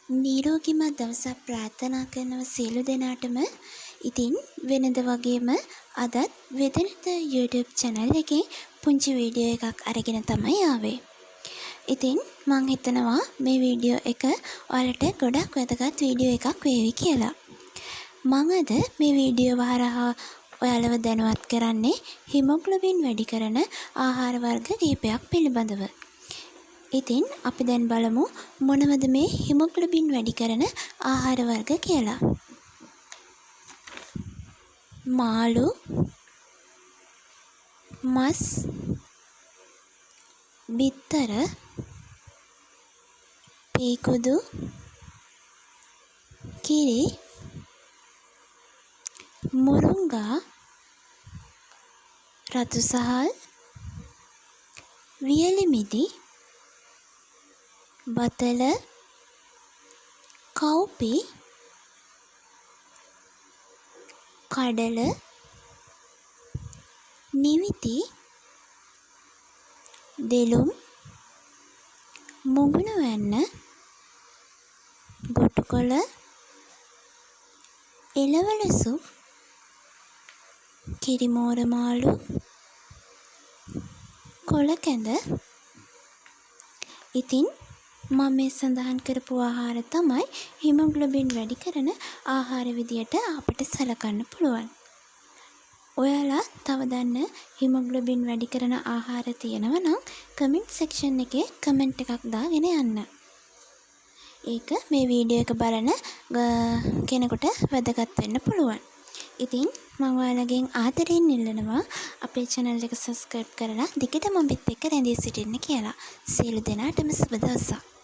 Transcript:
නිරෝගිමත් දවසක් ප්‍රාර්ථනා කරනවා සියලු දෙනාටම. ඉතින් වෙනද වගේම අදත් වෙදෙනත YouTube channel එකේ පුංචි වීඩියෝ එකක් අරගෙන තමයි ආවේ. ඉතින් මං හිතනවා මේ වීඩියෝ එක ඔයාලට ගොඩක් වැදගත් වීඩියෝ එකක් වේවි කියලා. මං අද මේ වීඩියෝ හරහා ඔයාලව දැනුවත් කරන්නේ හිමොග්ලොබින් වැඩි කරන ආහාර වර්ග කිහිපයක් පිළිබඳව. ඉතින් අපි දැන් බලමු මොනවද මේ හිමොග්ලොබින් වැඩි කරන ආහාර වර්ග කියලා. මාළු, මස්, බිත්තර, පීකුදු, කිරි, මුරුංගා, රතු සහල්, වියලි මිදි, බතල, කව්පි, කඩල, නිවිති, දෙළුම්, මුගුණ වැන්න, ගොටුකොළ, එළවලු සුප්, කිරිමෝර මාළු, කොළ කැඳ. ඉතින් මම මේ සඳහන් කරපු ආහාර තමයි හිමොග්ලොබින් වැඩි කරන ආහාර විදියට අපිට සලකන්න පුළුවන්. ඔයාලා තව දන්න හිමොග්ලොබින් වැඩි කරන ආහාර තියෙනවා නම් කමෙන්ට් සෙක්ෂන් එකේ කමෙන්ට් එකක් දාගෙන යන්න. ඒක මේ වීඩියෝ එක බලන කෙනෙකුට වැදගත් වෙන්න පුළුවන්. ඉතින් මම ඔයාලගෙන් ආදරෙන් ඉල්ලනවා අපේ channel එක subscribe කරලා දිගටම අපිත් එක්ක රැඳී සිටින්න කියලා. සියලු දෙනාටම සුබ දවසක්.